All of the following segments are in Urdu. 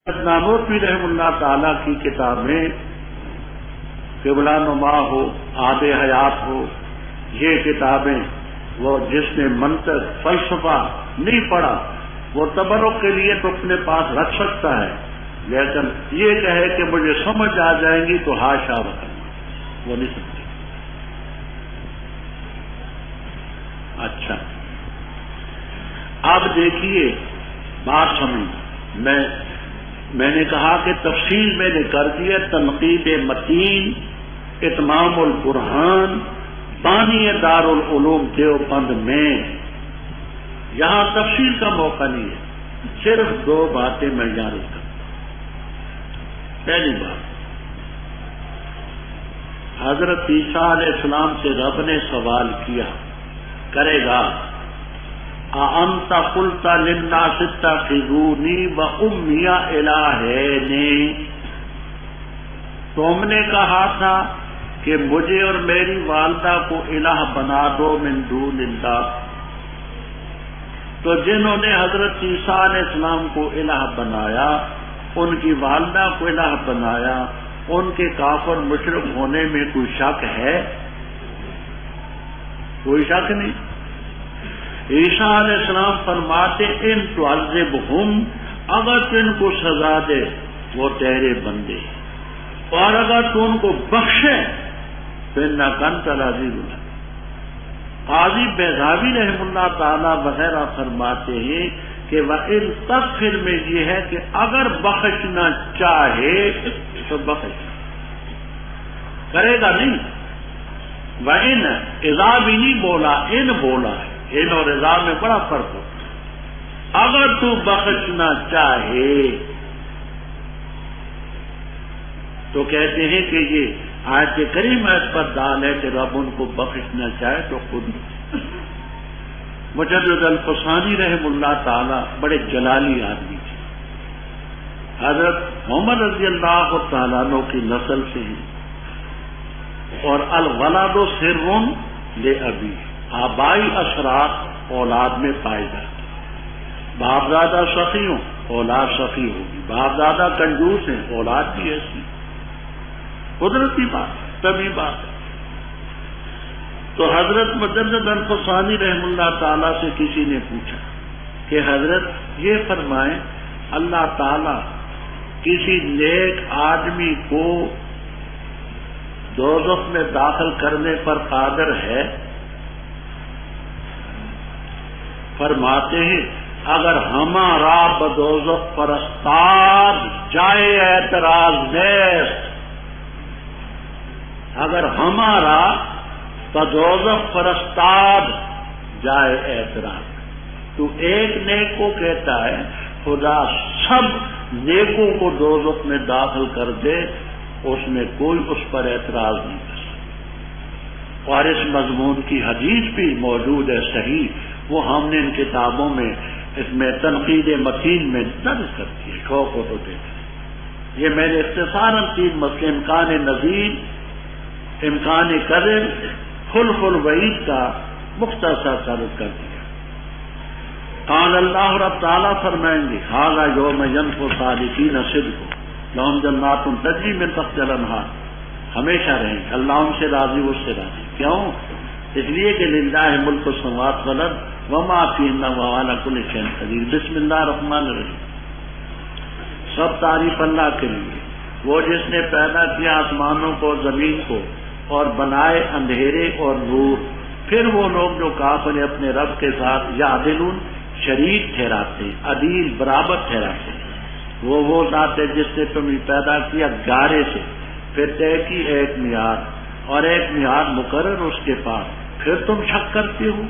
نانوتوی رحم اللہ تعالی کی کتابیں قبلہ نما ہو، آب حیات ہو، یہ کتابیں وہ جس نے منطق فلسفہ نہیں پڑھا وہ تبرک کے لیے تو اپنے پاس رکھ سکتا ہے، لیکن یہ کہے کہ مجھے سمجھ آ جائیں گی تو ہاشا وکلا وہ نہیں سکتے۔ اچھا اب دیکھیے بات سمجھ، میں نے کہا کہ تفصیل میں نے کر دیا، تنقید متین، اتمام البرہان، بانی دارالعلوم دیوبند میں، یہاں تفصیل کا موقع نہیں ہے، صرف دو باتیں میں جاری کروں۔ پہلی بات، حضرت عیسیٰ علیہ السلام سے رب نے سوال کیا کرے گا اَأَنْتَ قُلْتَ لِلنَّاسِ اتَّخِذُونِي وَأُمِّيَ إِلَٰهَيْنِ، تم نے کہا تھا کہ مجھے اور میری والدہ کو الہ بنا دو من دون اللہ، تو جنہوں نے حضرت عیسیٰ علیہ السلام کو الہ بنایا، ان کی والدہ کو الہ بنایا، ان کے کافر مشرک ہونے میں کوئی شک ہے؟ کوئی شک نہیں۔ عیسیٰ علیہ السلام فرماتے ان تعذبہم، اگر تو ان کو سزا دے وہ تیرے بندے، اور اگر تو ان کو بخشے فإنک انت العزیز الحکیم۔ قاضی بیضاوی رحم اللہ تعالی وغیرہ فرماتے ہیں کہ وَإِن تغفر میں یہ ہے کہ اگر بخشنا چاہے تو بخش کرے گا نہیں، وَإِن اذا بھی نہیں بولا، ان بولا ہے، ان اور اذا میں بڑا فرق ہوتا۔ اگر تو بخشنا چاہے تو کہتے ہیں کہ یہ آیت کریمہ اس پر دال ہے کہ رب ان کو بخشنا چاہے تو خود۔ مجدد الفسانی رحم اللہ تعالی بڑے جلالی آدمی تھے، حضرت محمد رضی اللہ تعالیٰ عنہ کی نسل سے ہیں، اور الولد سر لأبی، آبائی اثرات اولاد میں پائے جاتے، باپ دادا سخی ہوں اولاد سخی ہوگی، باپ دادا کنجوس ہیں اولاد بھی ایسی، قدرتی بات ہے، طبعی بات ہے۔ تو حضرت مجدد الفسانی رحم اللہ تعالی سے کسی نے پوچھا کہ حضرت یہ فرمائیں اللہ تعالی کسی نیک آدمی کو دوزخ میں داخل کرنے پر قادر ہے؟ فرماتے ہیں اگر ہمارا بدوزخ پرستار جائے اعتراض نیست، اگر ہمارا بدوزخ پرستار جائے اعتراض، تو ایک نیک کو کہتا ہے خدا سب نیکوں کو دوزخ میں داخل کر دے، اس میں کوئی اس پر اعتراض نہیں کر سکتا، اور اس مضمون کی حدیث بھی موجود ہے صحیح، وہ ہم نے ان کتابوں میں اس میں تنقید متین میں درج کرتی ہے، شوق ہو تو دیکھیں۔ یہ میں نے اختصاراً تین مسئلے امکان نظیر، امکان قدر، خلف الوعید کا مختصر درج کر دیا۔ قال اللہ رب تعالیٰ فرمائیں گے ھذا یوم ینفع الصادقین صدقہم لہم جنات تجری من تحتہا الانہار، ہمیشہ رہیں گے، اللہ ان سے راضی اس سے راضی، کیوں؟ اس لیے کہ للہ ملک السماوات والارض وما فیہن وہو علی کل شیء قدیر۔ بسم اللہ الرحمن الرحیم، سب تعریف اللہ کے لیے، وہ جس نے پیدا کیا آسمانوں کو زمین کو اور بنائے اندھیرے اور نور، پھر وہ لوگ جو کافر اپنے رب کے ساتھ یعدلون شریک ٹھہراتے، عدیل برابر ٹھہراتے، وہ ذات ہے جس نے تمہیں پیدا کیا گارے سے، پھر طے کی ایک میعاد اور ایک میعاد مقرر اس کے پاس، پھر تم شک کرتے ہو،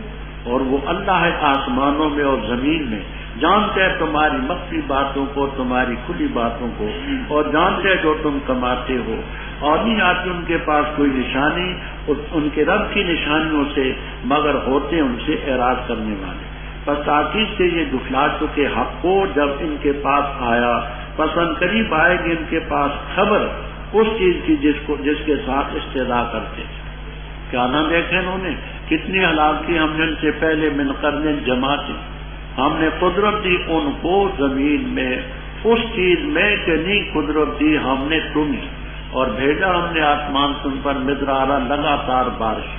اور وہ اللہ ہے آسمانوں میں اور زمین میں، جانتے ہیں تمہاری مخفی باتوں کو، تمہاری کھلی باتوں کو، اور جانتے ہیں جو تم کماتے ہو، اور نہیں آتی ان کے پاس کوئی نشانی ان کے رب کی نشانیوں سے مگر ہوتے ان سے اعراض کرنے والے۔ پس تاکید سے یہ جھٹلا چکے حق کو جب ان کے پاس آیا، پسند قریب آئے گی ان کے پاس خبر اس چیز کی جس کے ساتھ استدعا کرتے تھے۔ کیا نہ دیکھیں انہوں نے کتنی ہلاکی ہم نے ان سے پہلے من قرن جماعتیں، ہم نے قدرت دی ان کو زمین میں اس چیز میں کہ نہیں قدرت دی ہم نے تمہیں، اور بھیجا ہم نے آسمان تم پر مدرارا لگاتار بارش،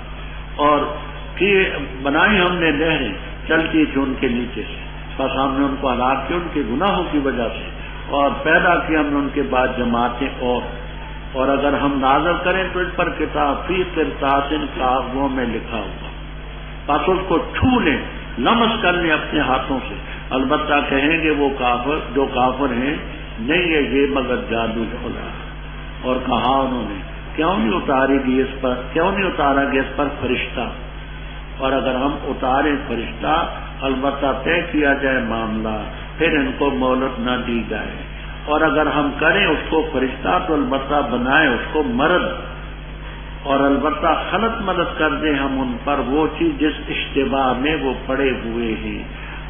اور بنائی ہم نے نہریں چلتی تھی ان کے نیچے سے، بس ہم نے ان کو ہلاک کیا ان کے گناہوں کی وجہ سے، اور پیدا کیا ہم نے ان کے بعد جماعتیں اور اگر ہم نازل کریں تو اس پر کتاب فی قرطاس کاغذوں میں لکھا ہوا، بس اس کو چھو لیں لمس کر لیں اپنے ہاتھوں سے، البتہ کہیں گے وہ کافر جو کافر ہیں نہیں ہے یہ مگر جادو ڈھولا، اور کہا انہوں نے کیوں نہیں اتارا گیا اس پر فرشتہ، اور اگر ہم اتاریں فرشتہ البتہ طے کیا جائے معاملہ، پھر ان کو مہلت نہ دی جائے، اور اگر ہم کریں اس کو فرشتہ تو البتہ بنائیں اس کو مرد، اور البتہ خلط مدد کر دیں ہم ان پر وہ چیز جس اشتباہ میں وہ پڑے ہوئے ہیں،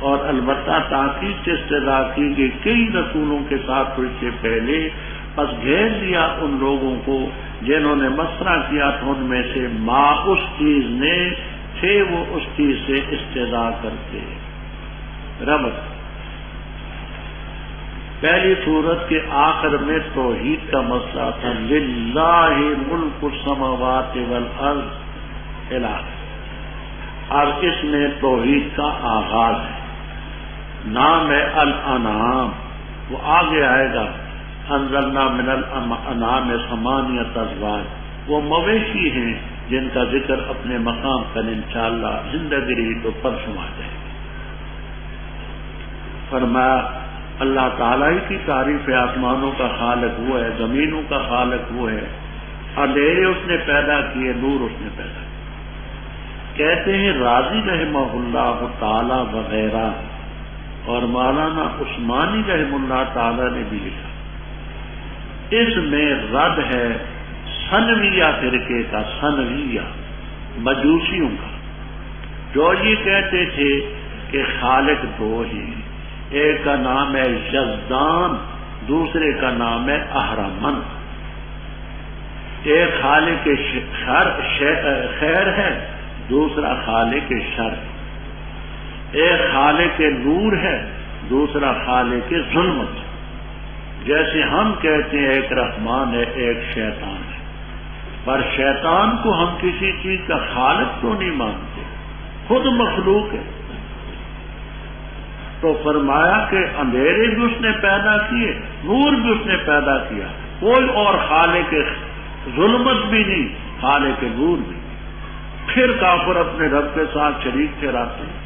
اور البتہ تاکید سے استدعا کی گئی کئی رسولوں کے ساتھ اس سے پہلے، بس گھیر دیا ان لوگوں کو جنہوں نے مسئلہ کیا تھا ان میں سے ما اس چیز نے تھے وہ اس چیز سے استدعا کرتے۔ ربط پہلی سورت کے آخر میں توحید کا مسئلہ تھا، للہ ملک السماوات والارض الہ، اب اس میں توحید کا آغاز ہے، نام ہے الانعام، وہ آگے آئے گا انزلنا من الانعام ثمانیۃ ازواج، وہ مویشی ہیں جن کا ذکر اپنے مقام پر انشاءاللہ زندگی رہی تو پرسوں آ جائے گی۔ فرمایا اللہ تعالیٰ ہی کی تعریف ہے، آسمانوں کا خالق وہ ہے، زمینوں کا خالق وہ ہے، اندھیرے اس نے پیدا کیے، نور اس نے پیدا کیے۔ کہتے ہیں راضی رحمہ اللہ تعالی وغیرہ اور مولانا عثمانی رحمہ اللہ تعالی نے بھی لکھا، اس میں رد ہے ثنویہ فرقے کا، ثنویہ مجوسیوں کا، جو یہ کہتے تھے کہ خالق دو ہی، ایک کا نام ہے یزدان، دوسرے کا نام ہے اہرمن، ایک خالق خیر ہے، دوسرا خالق شر، ایک خالق نور ہے، دوسرا خالق ظلمت، جیسے ہم کہتے ہیں ایک رحمان ہے ایک شیطان ہے، پر شیطان کو ہم کسی چیز کا خالق تو نہیں مانتے، خود مخلوق ہے۔ تو فرمایا کہ اندھیرے بھی اس نے پیدا کیے، نور بھی اس نے پیدا کیا، کوئی اور خالق ظلمت بھی نہیں، خالق نور بھی نہیں۔ پھر کافر اپنے رب کے ساتھ شریک ٹھہراتے ہیں،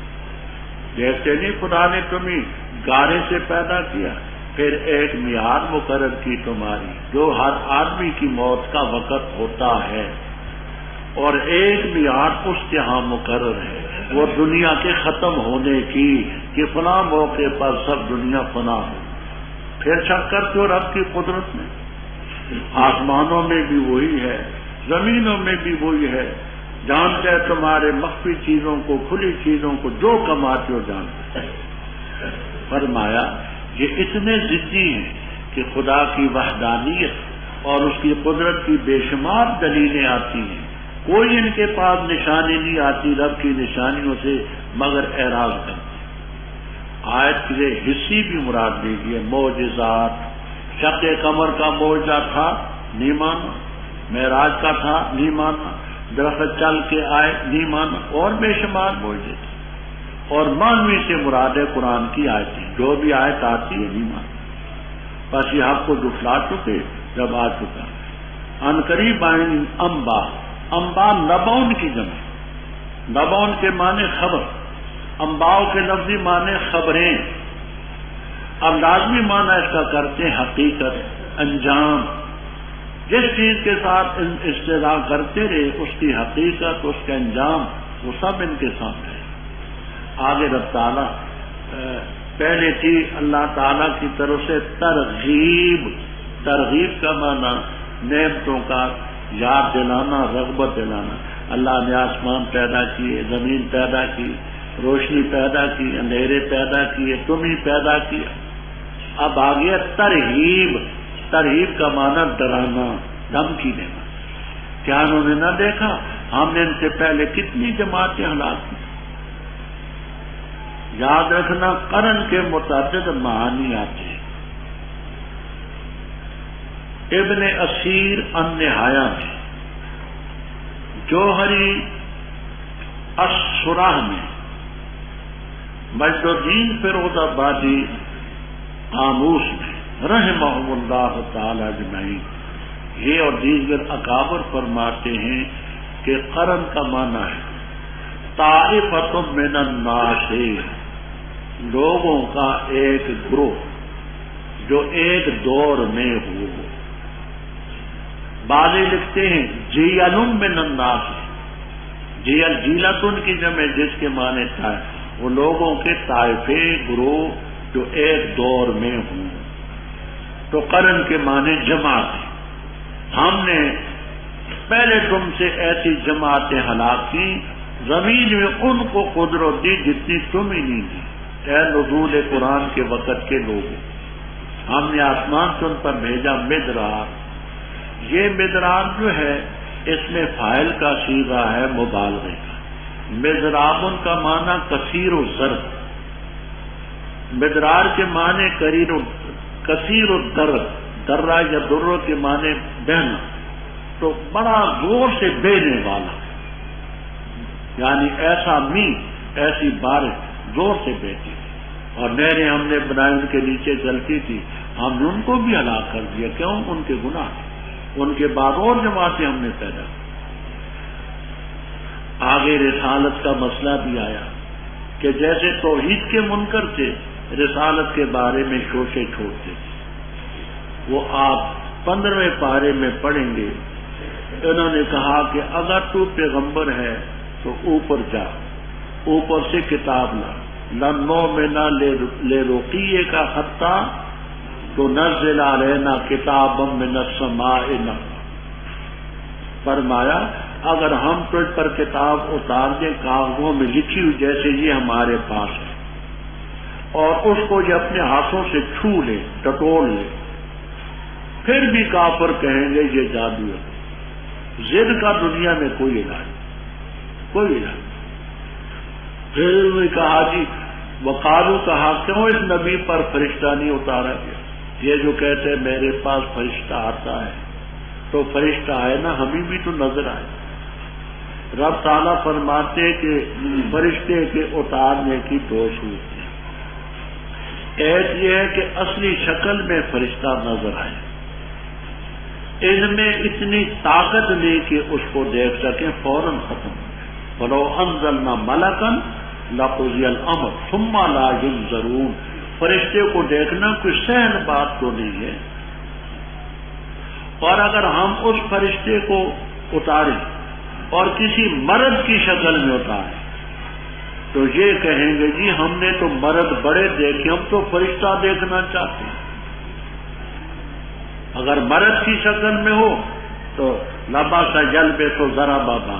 دیکھتے نہیں خدا نے تمہیں گارے سے پیدا کیا، پھر ایک میعاد مقرر کی تمہاری، جو ہر آدمی کی موت کا وقت ہوتا ہے، اور ایک میعاد اس کے ہاں مقرر ہے وہ دنیا کے ختم ہونے کی، کہ فلاں موقع پر سب دنیا فنا ہو۔ پھر شک کرتے ہو رب کی قدرت میں، آسمانوں میں بھی وہی ہے، زمینوں میں بھی وہی ہے، جانتے ہیں تمہارے مخفی چیزوں کو، کھلی چیزوں کو، جو کماتے ہو جانتے۔ فرمایا یہ اتنے ضدی ہیں کہ خدا کی وحدانیت اور اس کی قدرت کی بے شمار دلیلیں آتی ہیں، کوئی ان کے پاس نشانی نہیں آتی رب کی نشانیوں سے مگر اعراض کرتے۔ آیت کے حصی بھی مراد دے گی، معجزات، شق قمر کا معجزہ تھا نہیں مانا، معراج کا تھا نہیں مانا، درخت چل کے آئے نہیں مانا، اور بے شمار معجزے تھے، اور مانوی سے مراد ہے قرآن کی آیتیں، جو بھی آیت آتی ہے نہیں مانا، بس یہ آپ کو جھٹلا چکے جب آ چکا۔ ان قریب آئیں انبا نبون کی جمع، نبون کے معنی خبر، انباؤ کے لفظی معنی خبریں، اب لازمی معنی اس کا کرتے ہیں حقیقت، انجام، جس چیز کے ساتھ استدعا کرتے رہے اس کی حقیقت، اس کا انجام، وہ سب ان کے سامنے ہے۔ آگے رب تعالیٰ پہلے تھی اللہ تعالیٰ کی طرف سے ترغیب، ترغیب کا معنی نعمتوں کا یاد دلانا، رغبت دلانا۔ اللہ نے آسمان پیدا کیے، زمین پیدا کی، روشنی پیدا کی، اندھیرے پیدا کیے، تم ہی پیدا کیا۔ اب آ گیا ترغیب، ترغیب کا معنی ڈرانا، دھمکی دینا۔ کیا انہوں نے نہ دیکھا ہم نے ان سے پہلے کتنی جماعتیں ہلاک کی؟ یاد رکھنا قرن کے متعدد معانی آتے ہیں، ابن اسیر النہایہ میں، جوہری الصراح میں، مجد الدین فیروز آبادی قاموس میں رحمہم اللہ تعالی اجمعین، یہ اور دیگر اکابر فرماتے ہیں کہ قرن کا معنی ہے طائفۃ من الناس، لوگوں کا ایک گروہ جو ایک دور میں ہو۔ بعض لکھتے ہیں جیل من الناس، جیل جیلتن کی جمع جس کے معنی تھا وہ لوگوں کے طائفے گروہ جو ایک دور میں ہوں، تو قرن کے معنی جماعت ہے۔ ہم نے پہلے تم سے ایسی جماعتیں ہلاک کی، زمین میں ان کو قدرت دی جتنی تم ہی نہیں دی، اے نزول قرآن کے وقت کے لوگوں۔ ہم نے آسمان سے ان پر بھیجا مدرار، یہ مدرار جو ہے اس میں فاعل کا صیغہ ہے مبالغے کا، مضراب کا معنی کثیر و ضرب، مدرار کے معنی کثیر و درہ یا درہ کے معنی بہنا، تو بڑا زور سے بہنے والا، یعنی ایسا ایسی بارش زور سے بہتی تھی، اور نہریں ہم نے بنائی ان کے نیچے چلتی تھی، ہم نے ان کو بھی ہلاک کر دیا۔ کیوں؟ ان کے گناہ، ان کے بعد اور جماعتیں ہم نے پیدا کی۔ آگے رسالت کا مسئلہ بھی آیا کہ جیسے توحید کے منکر تھے، رسالت کے بارے میں شوشے چھوڑتے تھے۔ وہ آپ 15ویں پارے میں پڑھیں گے، انہوں نے کہا کہ اگر تو پیغمبر ہے تو اوپر جا، اوپر سے کتاب لا، لنو میں نہ لے روکیے کا خطہ تو نزل علینا کتاب من السماء نہ، فرمایا اگر ہم تجھ پر کتاب اتار دیں کاغذوں میں لکھی ہوئی جیسے یہ ہمارے پاس ہے، اور اس کو یہ اپنے ہاتھوں سے چھو لے، ٹٹول لے، پھر بھی کافر کہیں گے یہ جادو ہے۔ ضد کا دنیا میں کوئی علاج، کوئی علاج۔ پھر انہوں نے کہا جی وقالو، کہا کیوں اس نبی پر فرشتہ نہیں اتارا گیا؟ یہ جو کہتے ہیں میرے پاس فرشتہ آتا ہے، تو فرشتہ آئے نا، ہمیں بھی تو نظر آئے۔ رب تعالیٰ فرماتے کہ فرشتے کے اتارنے کی دو صورتیں، ایک یہ ہے کہ اصلی شکل میں فرشتہ نظر آئے، ان میں اتنی طاقت نہیں کہ اس کو دیکھ سکیں، فوراً ختم ہو جائے۔ فَلَوْ أَنزَلْنَا مَلَكًا لَقُضِيَ الْأَمْرُ ثُمَّ لَا يُنظَرُونَ، فرشتے کو دیکھنا کوئی سہل بات تو نہیں ہے، اور اگر ہم اس فرشتے کو اتاریں اور کسی مرد کی شکل میں اتاریں تو یہ کہیں گے جی ہم نے تو مرد بڑے دیکھے، ہم تو فرشتہ دیکھنا چاہتے ہیں۔ اگر مرد کی شکل میں ہو تو لبا سا جل بے تو ذرا بابا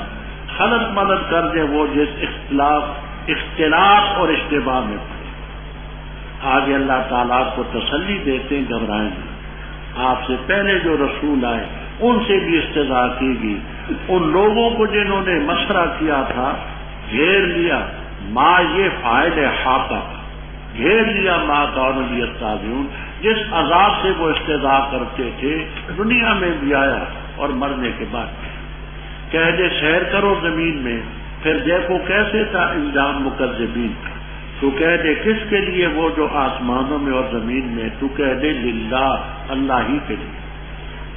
خلط مدد کر دے وہ جس اختلاف اور اشتباہ میں پڑے۔ آگے اللہ تعالیٰ کو تسلی دیتے ہیں، گھبرائیں گے، آپ سے پہلے جو رسول آئے ان سے بھی استدعا کی گئی، ان لوگوں کو جنہوں نے مشورہ کیا تھا گھیر لیا، ماں یہ فائل حاقہ، گھیر لیا ماں کانوا یستہزئون، جس عذاب سے وہ استدعا کرتے تھے دنیا میں بھی آیا اور مرنے کے بعد کہہ دے سیر کرو زمین میں، پھر دیکھو کیسے تھا انجام مکذبین کا، تو کہہ دے کس کے لیے وہ جو آسمانوں میں اور زمین میں، تو کہہ دے للہ، اللہ ہی کے لیے،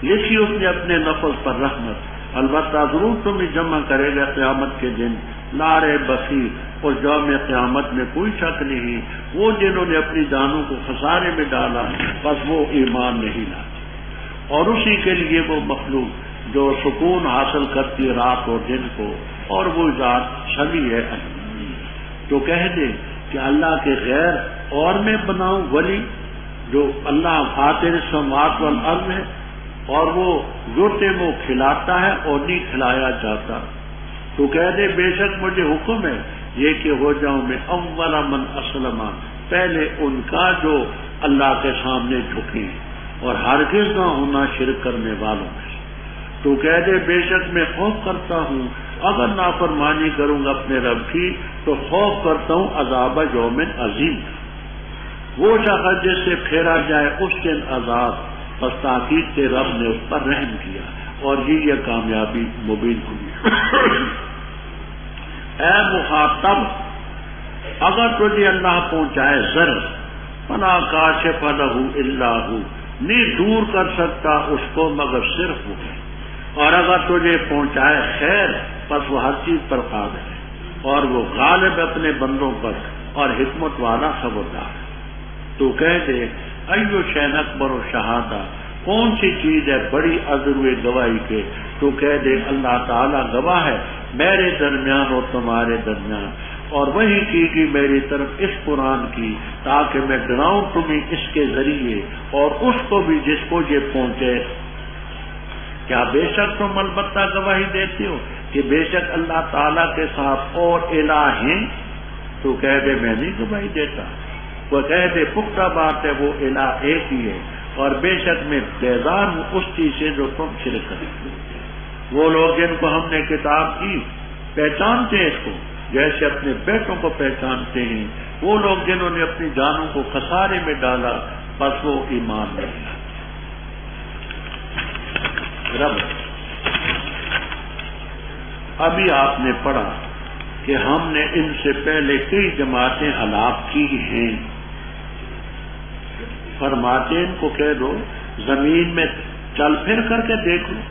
لکھی اس نے اپنے نفس پر رحمت، البتہ ضرور تمہیں جمع کرے گا قیامت کے دن، لا ریب فیہ، اور یوم قیامت میں کوئی شک نہیں، وہ جنہوں نے اپنی جانوں کو خسارے میں ڈالا بس وہ ایمان نہیں لاتے، اور اسی کے لیے وہ مخلوق جو سکون حاصل کرتی ہے رات اور دن کو، اور وہ ذات سبھی ہے۔ تو کہہ دے کہ اللہ کے غیر اور میں بناؤں ولی، جو اللہ فاطر السماوات والارض ہے، اور وہ روتے وہ کھلاتا ہے اور نہیں کھلایا جاتا، تو کہہ دے بے شک مجھے حکم ہے یہ کہ ہو جاؤں میں اول من اسلم، پہلے ان کا جو اللہ کے سامنے جھکے اور ہرگز نہ ہونا شرک کرنے والوں میں، تو کہہ دے بے شک میں خوف کرتا ہوں اگر نافرمانی کروں گا اپنے رب کی تو خوف کرتا ہوں عذاب یوم عظیم، وہ شخص جس سے پھیرا جائے اس دن عذاب بس تحقیق سے رب نے اس پر رحم کیا اور یہ کامیابی مبین ہوئی۔ اے مخاطب، اگر تجھے اللہ پہنچائے ضرر، فلا کاشف لہ الا ہو، نہیں دور کر سکتا اس کو مگر صرف وہ، اور اگر تجھے پہنچائے خیر پس وہ ہر چیز پر قادر ہے، اور وہ غالب اپنے بندوں پر اور حکمت والا خبردار ہے۔ تو کہہ دے ایو شین اکبر و شہادہ، کون سی چیز ہے بڑی عذر گواہی کے؟ تو کہہ دے اللہ تعالیٰ گواہ ہے میرے درمیان اور تمہارے درمیان، اور وہی کی میری طرف اس قرآن کی، تاکہ میں ڈراؤں تمہیں اس کے ذریعے اور اس کو بھی جس کو یہ پہنچے۔ کیا بے شک تم البتہ گواہی دیتے ہو کہ بے شک اللہ تعالیٰ کے ساتھ اور الہ ہیں؟ تو کہہ دے میں نہیں گواہی دیتا۔ وہ کہہ دے پختہ بات ہے وہ الہ ایک ہی ہے، اور بے شک میں بیزار ہوں اس چیز سے جو تم شرک کرتے ہو۔ وہ لوگ جن کو ہم نے کتاب کی پہچانتے ہیں اس کو جیسے اپنے بیٹوں کو پہچانتے ہیں، وہ لوگ جنہوں نے اپنی جانوں کو خسارے میں ڈالا بس وہ ایمان نہیں لاتے۔ رب ابھی آپ نے پڑھا کہ ہم نے ان سے پہلے کئی جماعتیں ہلاک کی ہیں، فرماتے ان کو کہہ دو زمین میں چل پھر کر کے دیکھ لو۔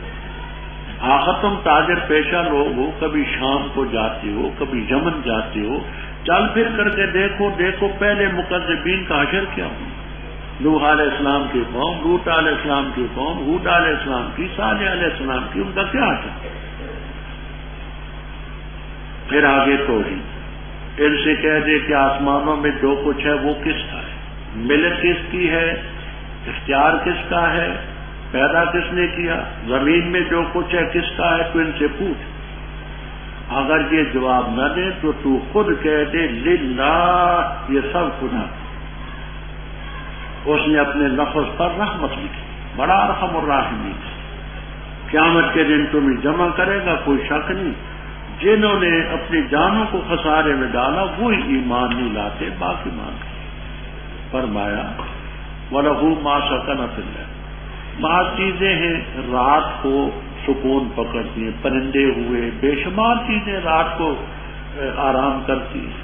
آخر تم تاجر پیشہ لوگ ہو، کبھی شام کو جاتے ہو، کبھی یمن جاتے ہو، چل پھر کر کے دیکھو پہلے مکذبین کا حشر کیا ہو۔ نوح علیہ السلام کی قوم، لوط علیہ السلام کی قوم، ہود علیہ السلام کی، صالح علیہ السلام کی، ان کا کیا حشر؟ پھر آگے توحید، ان سے کہہ دے کہ آسمانوں میں جو کچھ ہے وہ کس کا ہے، ملت کس کی ہے، اختیار کس کا ہے، پیدا کس نے کیا، زمین میں جو کچھ ہے کس کا ہے، تو ان سے پوچھ۔ اگر یہ جواب نہ دے تو تو خود کہہ دے للہ، یہ سب خدا۔ اس نے اپنے لفظ پر رحمت لکھی، بڑا ارحم الراحمین۔ قیامت کے دن تمہیں جمع کرے گا، کوئی شک نہیں۔ جنہوں نے اپنی جانوں کو خسارے میں ڈالا وہی ایمان نہیں لاتے، باقی مانتے۔ فرمایا وَلَهُ مَا سَكَنَ فِي اللَّيْلِ، بعض چیزیں ہیں رات کو سکون پکڑتی ہیں، پرندے ہوئے، بے شمار چیزیں رات کو آرام کرتی ہیں،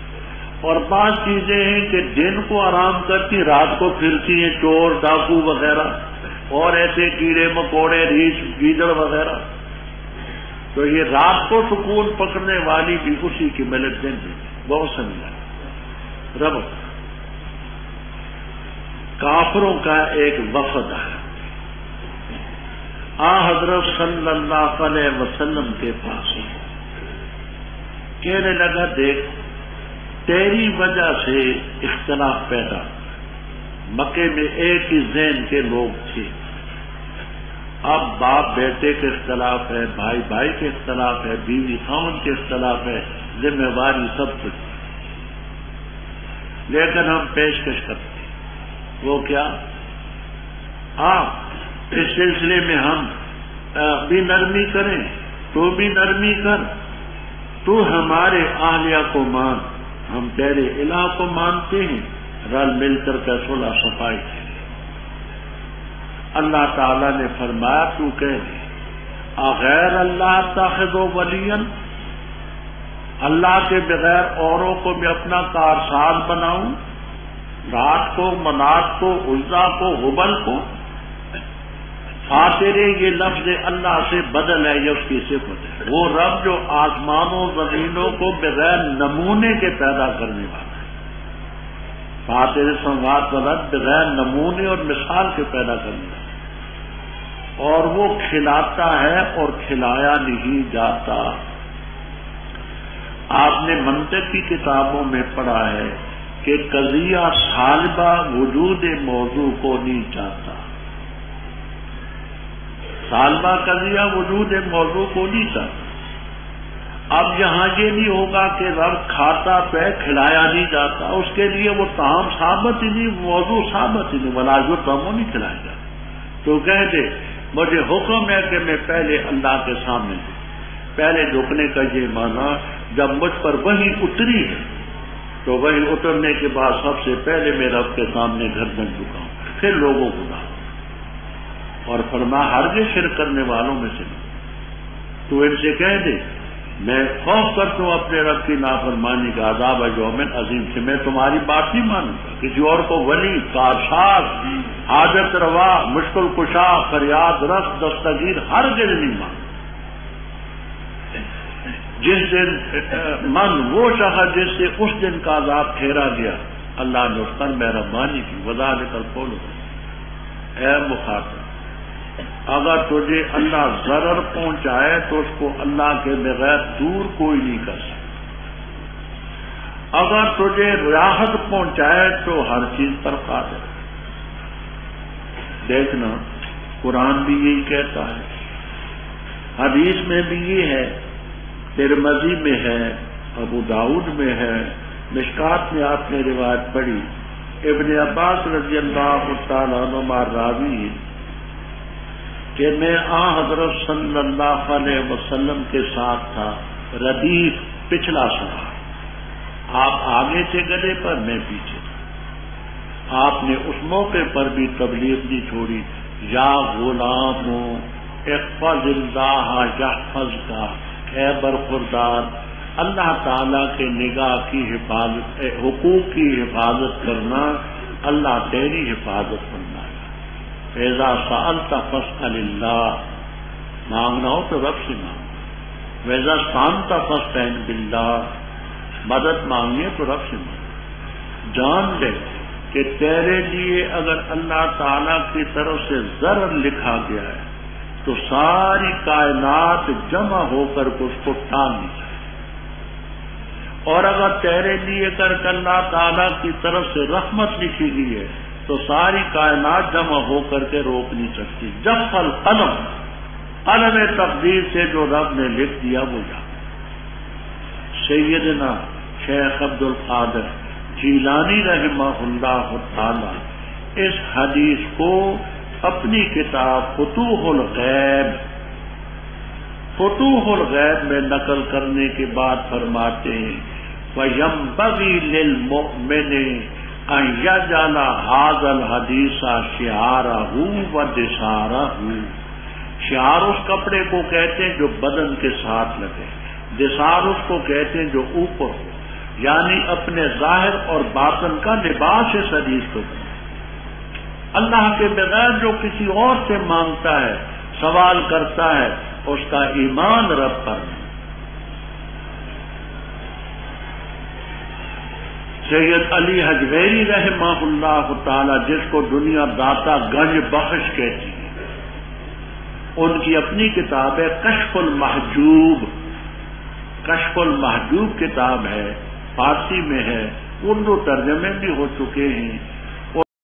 اور بعض چیزیں ہیں کہ دن کو آرام کرتی رات کو پھرتی ہیں، چور ڈاکو وغیرہ اور ایسے کیڑے مکوڑے ریچھ گیدڑ وغیرہ۔ تو یہ رات کو سکون پکڑنے والی بھی اسی کی ملک دن ہے، بہت سمجھا۔ رب کافروں کا ایک وفد ہے حضرت صلی اللہ علیہ وسلم کے پاس، کہنے لگا دیکھ تیری وجہ سے اختلاف پیدا، مکے میں ایک ہی ذہن کے لوگ تھے، اب باپ بیٹے کے اختلاف ہے، بھائی بھائی کے اختلاف ہے، بیوی خاوند کے اختلاف ہے، ذمہ داری سب کچھ، لیکن ہم پیشکش کرتے ہیں وہ کیا؟ اس سلسلے میں ہم بھی نرمی کریں، تو بھی نرمی کر، تو ہمارے اہلیہ کو مان، ہم تیرے الہ کو مانتے ہیں، رل مل کر کے صلح صفائی کی۔ اللہ تعالیٰ نے فرمایا تو کہہ دے اغیر اللہ اتخذوا ولیا، اللہ کے بغیر اوروں کو میں اپنا کارساز بناؤں، رات کو، منات کو، عزا کو، ہبل کو۔ فاتر یہ لفظ اللہ سے بدل ہے، یہ اس کی صفت ہے، وہ رب جو آسمانوں زمینوں کو بغیر نمونے کے پیدا کرنے والا ہے۔ فاتر سماوات والارض بغیر نمونے اور مثال کے پیدا کرنے والا، اور وہ کھلاتا ہے اور کھلایا نہیں جاتا۔ آپ نے منطق کی کتابوں میں پڑھا ہے کہ قضیہ سالبہ وجود موضوع کو نہیں چاہتا، سالبہ قضیہ وجود موضوع کو نہیں چاہتا۔ اب یہاں یہ نہیں ہوگا کہ رب کھاتا پہ کھلایا نہیں جاتا، اس کے لیے وہ طعام ثابت ہی نہیں، موضوع ثابت ہی نہیں، ولا جو طعام نہیں کھلایا جاتا۔ تو کہتے مجھے حکم ہے کہ میں پہلے اللہ کے سامنے دوں۔ پہلے جھکنے کا یہ معنی جب مجھ پر وحی اتری ہے تو وحی اترنے کے بعد سب سے پہلے میں رب کے سامنے گردن جھکاؤں، پھر لوگوں کو ڈالوں۔ اور فرمایا ہرگز شرک کرنے والوں میں سے نہیں. تو ان سے کہہ دے میں خوف کرتا ہوں اپنے رب کی نافرمانی کا عذاب یوم عظیم سے. میں تمہاری بات نہیں مانوں گا. کسی اور کو ولی، کارساز، حاجت روا، مشکل کشا، فریاد رس، دستگیر ہرگز نہیں مانوں. جس دن من وہ شخص جس سے اس دن کا عذاب پھیرا گیا اللہ نے اس پر مہربانی کی. وذالک القول. اے مخاطب، اگر تجھے اللہ ضرر پہنچائے تو اس کو اللہ کے بغیر دور کوئی نہیں کر سکتا. اگر تجھے راحت پہنچائے تو ہر چیز پر قادر. دیکھنا قرآن بھی یہی کہتا ہے، حدیث میں بھی یہ ہے، ترمذی میں ہے، ابو داؤد میں ہے، مشکات میں آپ نے روایت پڑھی. ابن عباس رضی اللہ تعالیٰ عنہ راوی کہ میں حضرت صلی اللہ علیہ وسلم کے ساتھ تھا. ردیف پچھلا سنا، آپ آگے تھے گدے پر، میں پیچھے تھا. آپ نے اس موقع پر بھی تبلیغ نہیں چھوڑی. یا غلام احفظ اللہ یحفظک، اے برخوردار اللہ تعالیٰ کے نگاہ کی حفاظت، حقوق کی حفاظت کرنا، اللہ تیری حفاظت کرنا. فَإِذَا سَأَلْتَ فَاسْأَلِ اللَّهِ، مانگنا ہو تو رب سے مانگو. وَإِذَا اسْتَعَنْتَ فَاسْتَعِنْ بِاللَّهِ، مدد مانگی ہے تو رب سے مانگو. جان لے کہ تیرے لیے اگر اللہ تعالیٰ کی طرف سے ضرر لکھا گیا ہے تو ساری کائنات جمع ہو کر اس کو ٹال نہیں سکتی. اور اگر تیرے لیے اگر اللہ تعالیٰ کی طرف سے رحمت لکھی گئی ہے تو ساری کائنات جمع ہو کر کے روک نہیں سکتی. جب القلم، قلم تقدیر سے جو رب نے لکھ دیا وہ جا. سیدنا شیخ عبد القادر جیلانی رحمہ اللہ تعالی اس حدیث کو اپنی کتاب فتوح الغیب میں نقل کرنے کے بعد فرماتے ہیں وَيَنبَغِي لِلْمُؤْمِنِ أَن يَجْعَلَ هَذَا الْحَدِيثَ شِعَارَهُ وَدِسَارَهُ. شعار اس کپڑے کو کہتے ہیں جو بدن کے ساتھ لگے، دسار اس کو کہتے ہیں جو اوپر ہو، یعنی اپنے ظاہر اور باطن کا لباس اس حدیث کو. اللہ کے بغیر جو کسی اور سے مانگتا ہے، سوال کرتا ہے، اس کا ایمان رب پر نہیں. سید علی حجویری رحمہ اللہ تعالی جس کو دنیا داتا گنج بخش کہتی ہے، ان کی اپنی کتاب ہے کشف المحجوب. کشف المحجوب کتاب ہے، فارسی میں ہے، اردو ترجمے بھی ہو چکے ہیں.